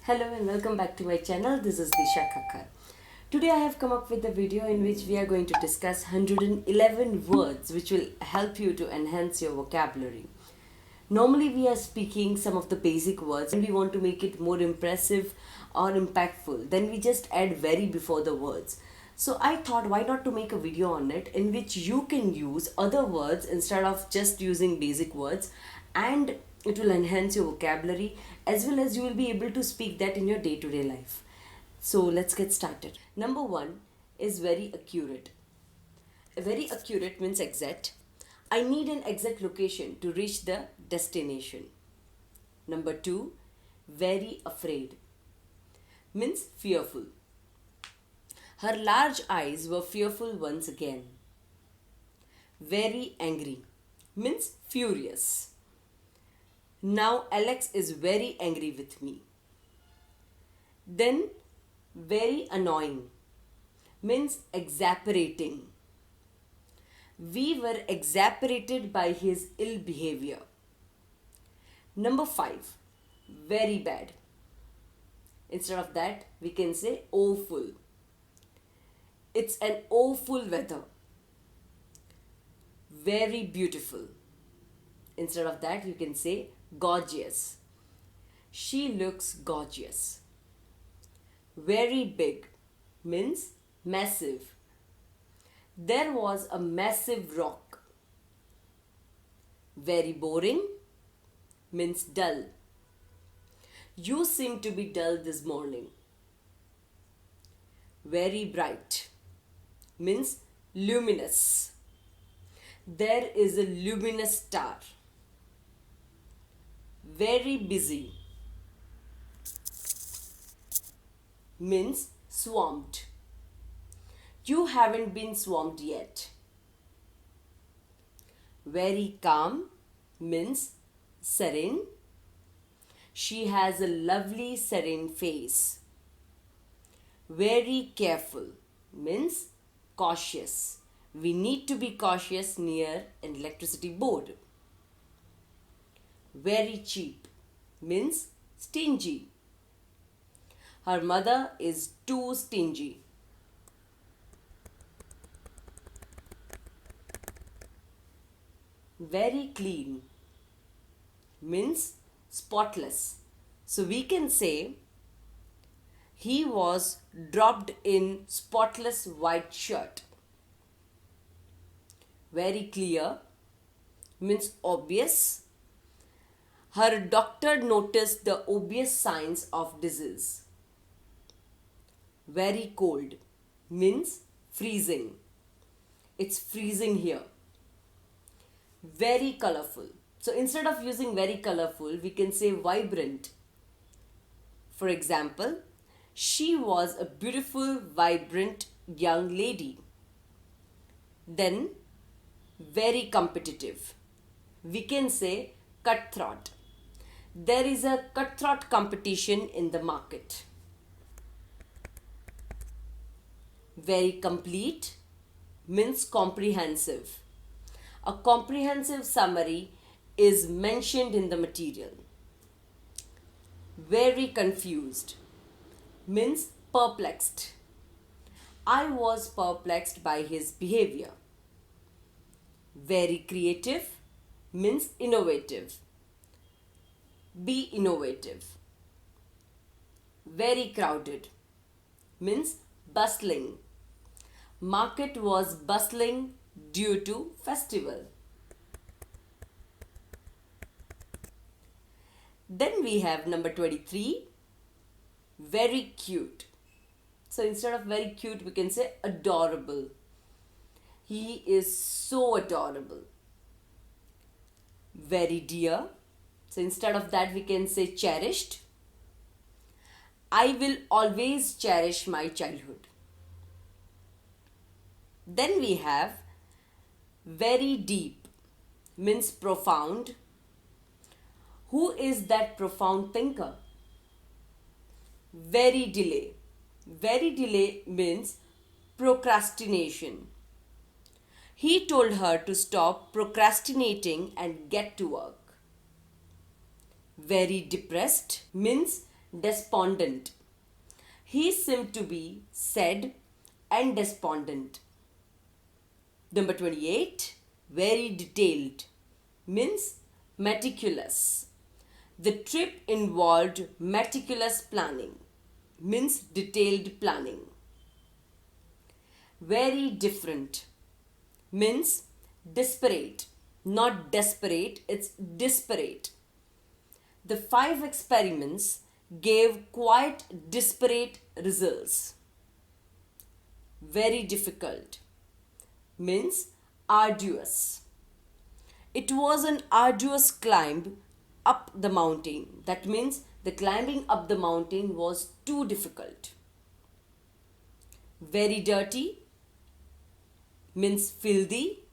Hello and welcome back to my channel. This is Disha Kakkar. Today I have come up with a video in which we are going to discuss 111 words which will help you to enhance your vocabulary. Normally we are speaking some of the basic words and we want to make it more impressive or impactful. Then we just add very before the words. So I thought why not to make a video on it in which you can use other words instead of just using basic words, and it will enhance your vocabulary as well as you will be able to speak that in your day-to-day life. So let's get started. Number one is very accurate. Very accurate means exact. I need an exact location to reach the destination. Number two, very afraid means fearful. Her large eyes were fearful once again. Very angry means furious. Now Alex is very angry with me. Then very annoying means exasperating. We were exasperated by his ill behavior. Number five, very bad. Instead of that, we can say awful. It's an awful weather. Very beautiful. Instead of that, you can say gorgeous. She looks gorgeous. Very big means massive. There was a massive rock. Very boring means dull. You seem to be dull this morning. Very bright means luminous. There is a luminous star. Very busy means swamped. You haven't been swamped yet. Very calm means serene. She has a lovely serene face. Very careful means cautious. We need to be cautious near an electricity board. Very cheap means stingy. Her mother is too stingy. Very clean means spotless. So we can say he was dropped in spotless white shirt. Very clear means obvious. Her doctor noticed the obvious signs of disease. Very cold means freezing. It's freezing here. Very colorful. So instead of using very colorful, we can say vibrant. For example, she was a beautiful, vibrant young lady. Then, very competitive. We can say cutthroat. There is a cutthroat competition in the market. Very complete means comprehensive. A comprehensive summary is mentioned in the material. Very confused means perplexed. I was perplexed by his behavior. Very creative means innovative. Be innovative. Very crowded means bustling. Market was bustling due to festival. Then we have number 23, very cute. So instead of very cute, we can say adorable. He is so adorable. Very dear. So instead of that, we can say cherished. I will always cherish my childhood. Then we have very deep means profound. Who is that profound thinker? Very delay. Very delay means procrastination. He told her to stop procrastinating and get to work. Very depressed means despondent. He seemed to be sad and despondent. Number 28, very detailed, means meticulous. The trip involved meticulous planning, means detailed planning. Very different, means disparate, not desperate, it's disparate. The 5 experiments gave quite disparate results. Very difficult, means arduous. It was an arduous climb up the mountain. That means the climbing up the mountain was too difficult. Very dirty, means filthy.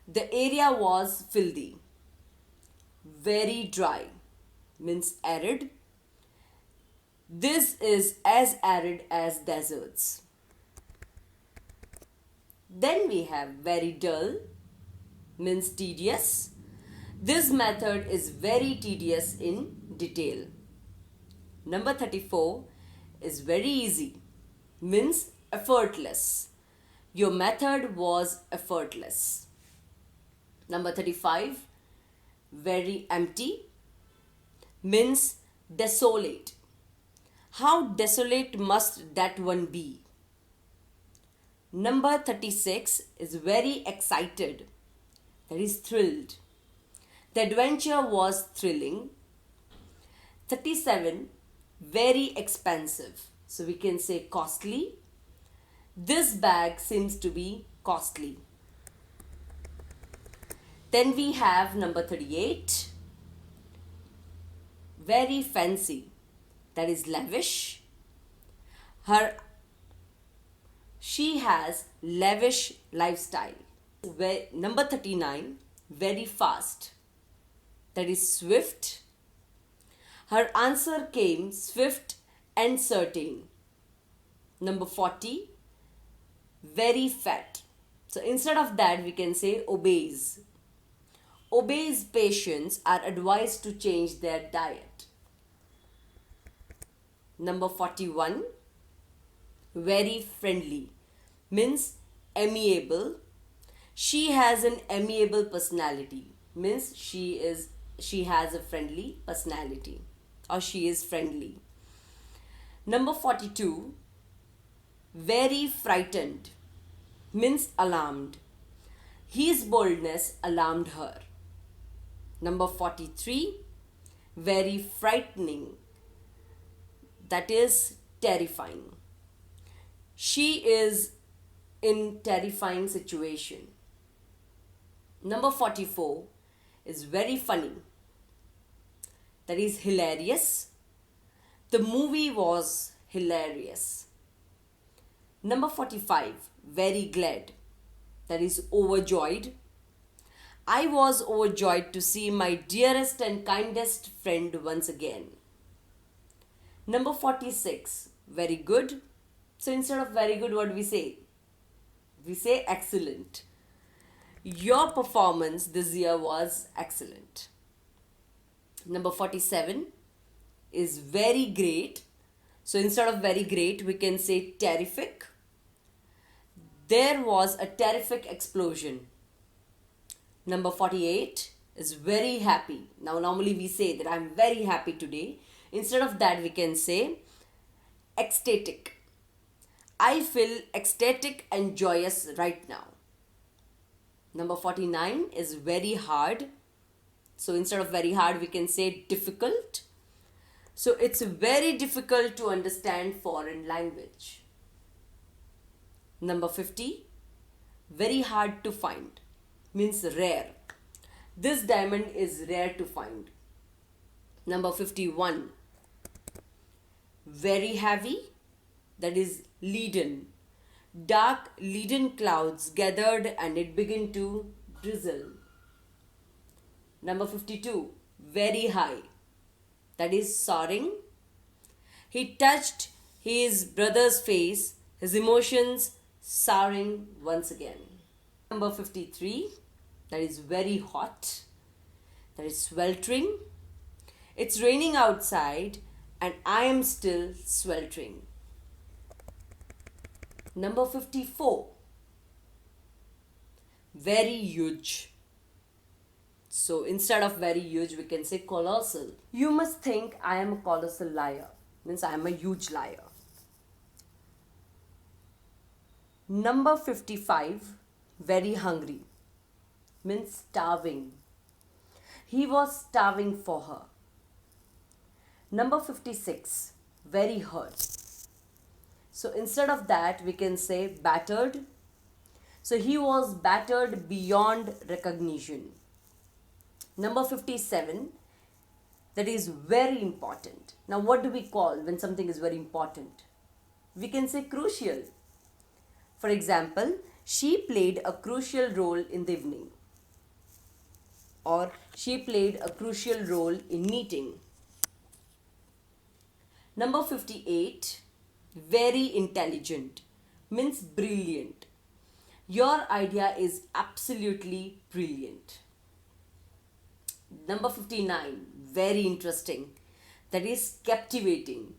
The area was filthy. Very dry, means arid. This is as arid as deserts. Then we have very dull, means tedious. This method is very tedious in detail. Number 34 is very easy, means effortless. Your method was effortless. Number 35, very empty, means desolate. How desolate must that one be? Number 36 is very excited, that is thrilled. The adventure was thrilling. 37, very expensive. So we can say costly. This bag seems to be costly. Then we have number 38, very fancy, that is lavish. She has lavish lifestyle. Number 39, very fast, that is swift. Her answer came swift and certain. Number 40, very fat. So instead of that we can say obese. Obese patients are advised to change their diet. Number 41, very friendly, means amiable. She has an amiable personality, means she has a friendly personality, or she is friendly. Number 42, very frightened, means alarmed. His boldness alarmed her. Number 43, very frightening, that is terrifying. She is in terrifying situation. Number 44 is very funny, that is hilarious. The movie was hilarious. Number 45, very glad, that is overjoyed. I was overjoyed to see my dearest and kindest friend once again. Number 46, very good. So instead of very good, what do we say? We say excellent. Your performance this year was excellent. Number 47 is very great. So instead of very great, we can say terrific. There was a terrific explosion. Number 48 is very happy. Now normally we say that I'm very happy today. Instead of that we can say ecstatic. I feel ecstatic and joyous right now. Number 49 is very hard. So instead of very hard we can say difficult. So it's very difficult to understand foreign language. Number 50, very hard to find, means rare. This diamond is rare to find. Number 51, very heavy, that is leaden. Dark leaden clouds gathered and it began to drizzle. Number 52, very high, that is soaring. He touched his brother's face, his emotions soaring once again. Number 53, that is very hot, that is sweltering. It's raining outside and I am still sweltering. Number 54. Very huge. So instead of very huge, we can say colossal. You must think I am a colossal liar. Means I am a huge liar. Number 55. Very hungry. Means starving. He was starving for her. Number 56. Very hurt. So instead of that, we can say battered. So he was battered beyond recognition. Number 57, that is very important. Now, what do we call when something is very important? We can say crucial. For example, she played a crucial role in the evening, or she played a crucial role in meeting. Number 58, very intelligent, means brilliant. Your idea is absolutely brilliant. Number 59, very interesting, that is captivating.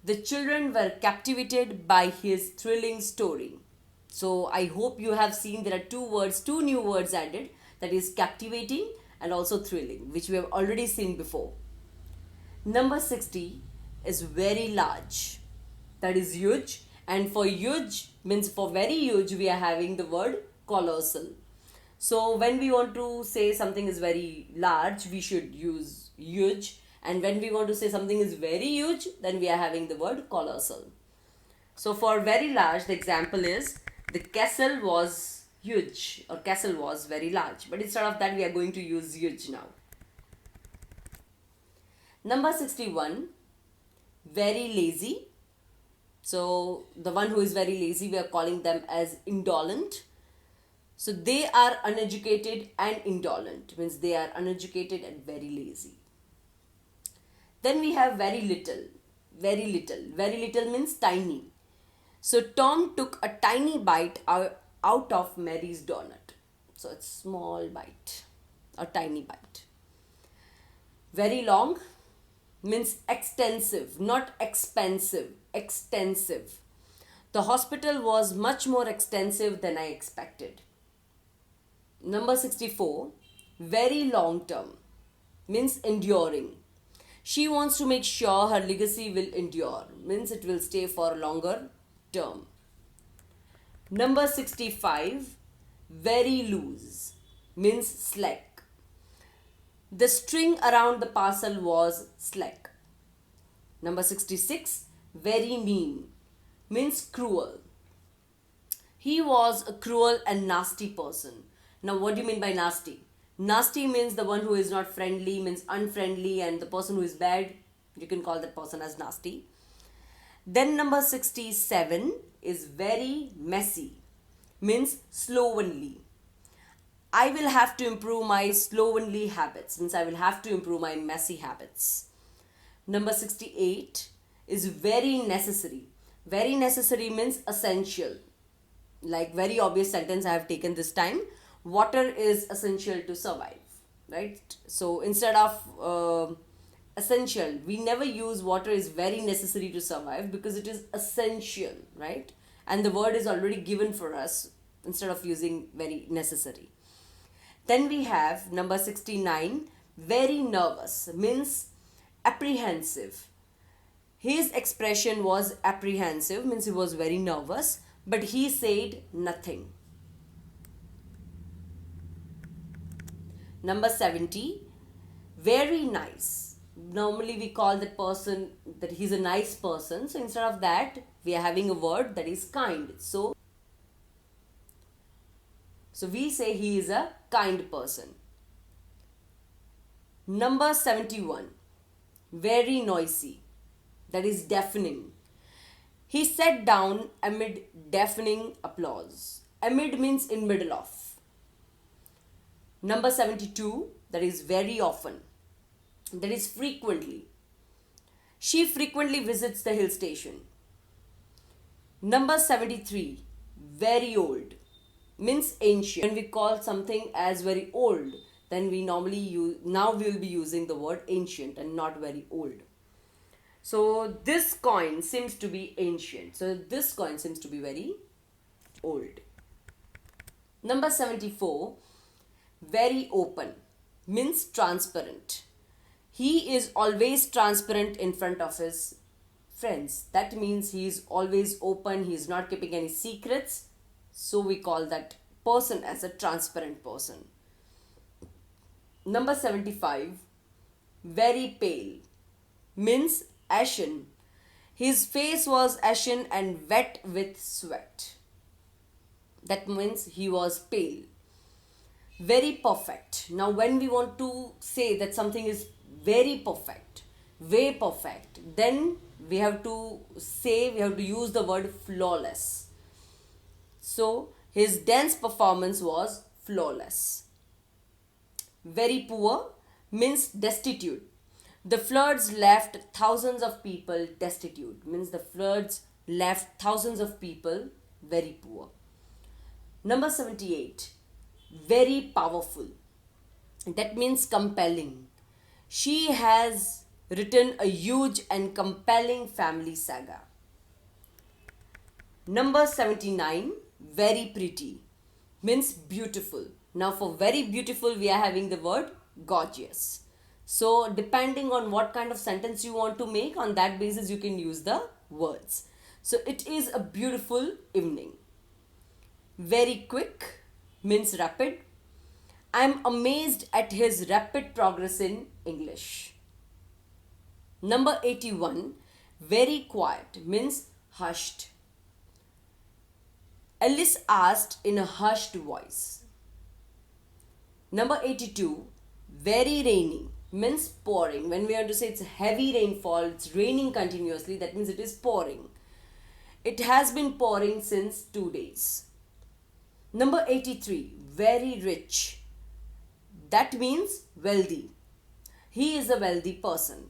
The children were captivated by his thrilling story. So I hope you have seen there are two new words added, that is captivating and also thrilling, which we have already seen before. Number 60 is very large, that is huge, and for huge means for very huge we are having the word colossal. So when we want to say something is very large, we should use huge, and when we want to say something is very huge, then we are having the word colossal. So for very large, the example is the castle was huge, or castle was very large, but instead of that we are going to use huge now. Number 61, very lazy. So the one who is very lazy, we are calling them as indolent. So they are uneducated and indolent, means they are uneducated and very lazy. Then we have very little. Very little. Very little means tiny. So Tom took a tiny bite out of Mary's donut. So it's small bite, a tiny bite. Very long means extensive, not expensive, extensive. The hospital was much more extensive than I expected. Number 64, very long term, means enduring. She wants to make sure her legacy will endure, means it will stay for a longer term. Number 65, very loose, means slack. The string around the parcel was slack. Number 66, very mean, means cruel. He was a cruel and nasty person. Now, what do you mean by nasty? Nasty means the one who is not friendly, means unfriendly, and the person who is bad, you can call that person as nasty. Then number 67 is very messy, means slovenly. I will have to improve my slovenly habits, means I will have to improve my messy habits. Number 68 is very necessary. Very necessary means essential. Like very obvious sentence I have taken this time. Water is essential to survive, right? So instead of essential, we never use water is very necessary to survive, because it is essential, right? And the word is already given for us instead of using very necessary. Then we have number 69, very nervous, means apprehensive. His expression was apprehensive, means he was very nervous, but he said nothing. Number 70, very nice. Normally we call that person that he's a nice person. So instead of that, we are having a word that is kind. So we say he is a kind person. Number 71, very noisy. That is deafening. He sat down amid deafening applause. Amid means in middle of. Number 72, that is very often. That is frequently. She frequently visits the hill station. Number 73, very old, means ancient. When we call something as very old, then we normally use, now we will be using the word ancient and not very old. So this coin seems to be ancient. So this coin seems to be very old. Number 74, very open, means transparent. He is always transparent in front of his friends. That means he is always open, he is not keeping any secrets. So we call that person as a transparent person. Number 75, very pale, means ashen. His face was ashen and wet with sweat. That means he was pale. Very perfect. Now, when we want to say that something is very perfect, way perfect, then we have to use the word flawless. So, his dance performance was flawless. Very poor means destitute. The floods left thousands of people destitute. Means the floods left thousands of people very poor. Number 78, very powerful. That means compelling. She has written a huge and compelling family saga. Number 79, very pretty, means beautiful. Now for very beautiful, we are having the word gorgeous. So depending on what kind of sentence you want to make, on that basis you can use the words. So it is a beautiful evening. Very quick means rapid. I am amazed at his rapid progress in English. Number 81, very quiet means hushed. Alice asked in a hushed voice. Number 82, very rainy means pouring. When we want to say it's heavy rainfall, it's raining continuously, that means it is pouring. It has been pouring since 2 days. Number 83, very rich. That means wealthy. He is a wealthy person.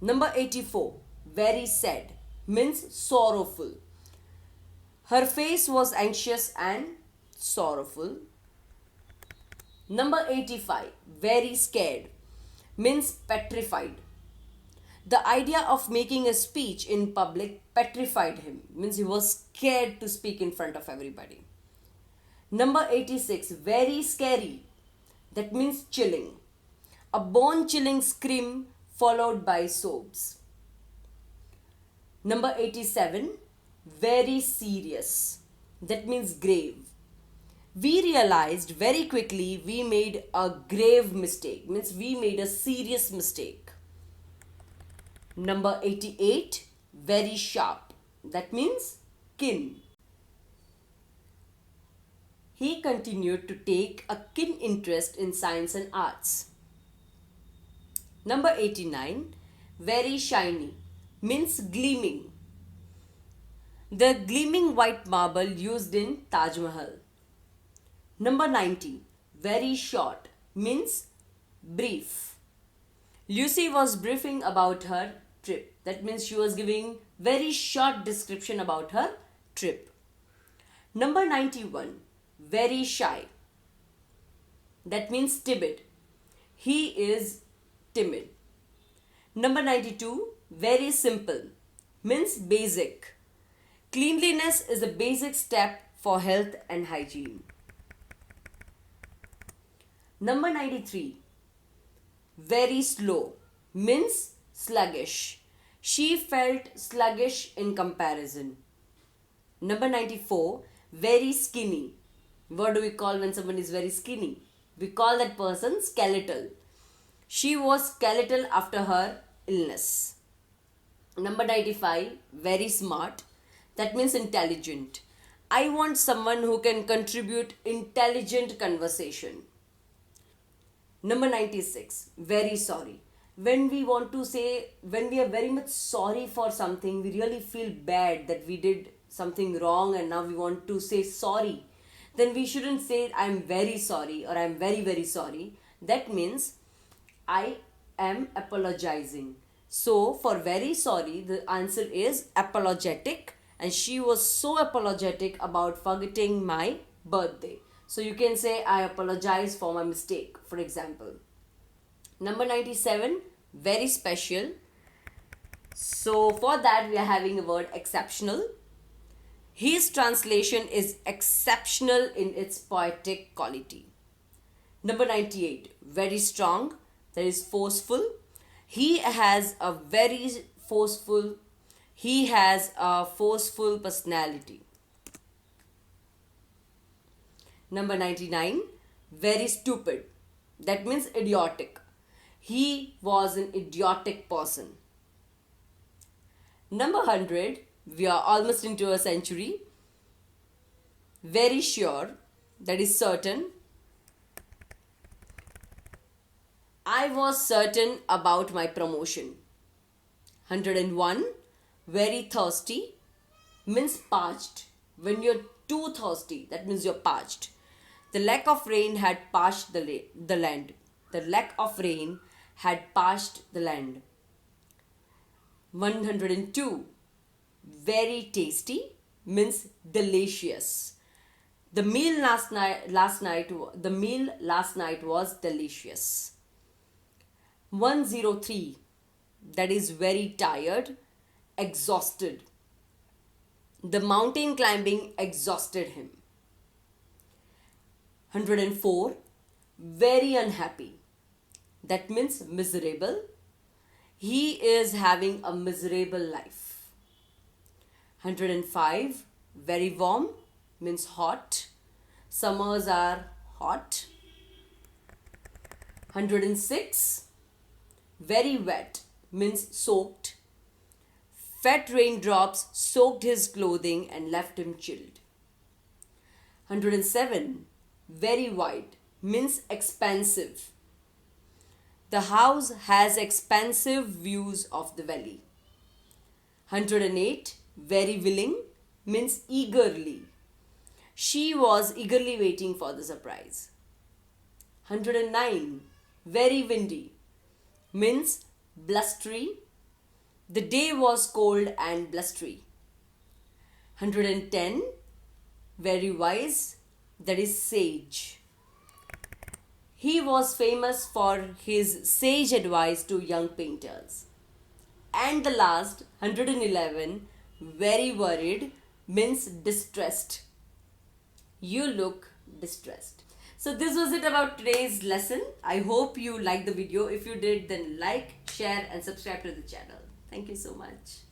Number 84, very sad, means sorrowful. Her face was anxious and sorrowful. Number 85, very scared, means petrified. The idea of making a speech in public petrified him, means he was scared to speak in front of everybody. Number 86, very scary, that means chilling. A bone-chilling scream followed by sobs. Number 87, very serious, that means grave. We realized very quickly we made a grave mistake, means we made a serious mistake. Number 88, very sharp, that means keen. He continued to take a keen interest in science and arts. Number 89, very shiny, means gleaming. The gleaming white marble used in Taj Mahal. Number 90, very short, means brief. Lucy was briefing about her trip. That means she was giving very short description about her trip. Number 91, very shy. That means timid. He is timid. Number 92, very simple, means basic. Cleanliness is a basic step for health and hygiene. Number 93, very slow, means sluggish. She felt sluggish in comparison. Number 94, very skinny. What do we call when someone is very skinny? We call that person skeletal. She was skeletal after her illness. Number 95, very smart. That means intelligent. I want someone who can contribute intelligent conversation. Number 96, very sorry. When we are very much sorry for something, we really feel bad that we did something wrong and now we want to say sorry. Then we shouldn't say I'm very sorry or I'm very, very sorry. That means I am apologizing. So for very sorry, the answer is apologetic. And she was so apologetic about forgetting my birthday. So you can say I apologize for my mistake, for example. Number 97, very special. So for that we are having a word exceptional. His translation is exceptional in its poetic quality. Number 98, very strong, that is forceful. He has a very forceful, he has a forceful personality. Number 99, very stupid, that means idiotic. He was an idiotic person. Number 100, we are almost into a century. Very sure, that is certain. I was certain about my promotion. 101, very thirsty, means parched. When you're too thirsty, that means you're parched. The lack of rain had parched the land. The lack of rain had parched the land. 102, very tasty, means delicious. The meal last night was delicious. 103, that is very tired, exhausted. The mountain climbing exhausted him. 104, very unhappy, that means miserable. He is having a miserable life. 105, very warm, means hot. Summers are hot. 106, very wet, means soaked. Fat raindrops soaked his clothing and left him chilled. 107, very wide, means expansive. The house has expansive views of the valley. 108, very willing, means eagerly. She was eagerly waiting for the surprise. 109, very windy, means blustery. The day was cold and blustery. 110, very wise, that is sage. He was famous for his sage advice to young painters. And the last, 111, very worried, means distressed. You look distressed. So this was it about today's lesson. I hope you liked the video. If you did, then like, share and subscribe to the channel. Thank you so much.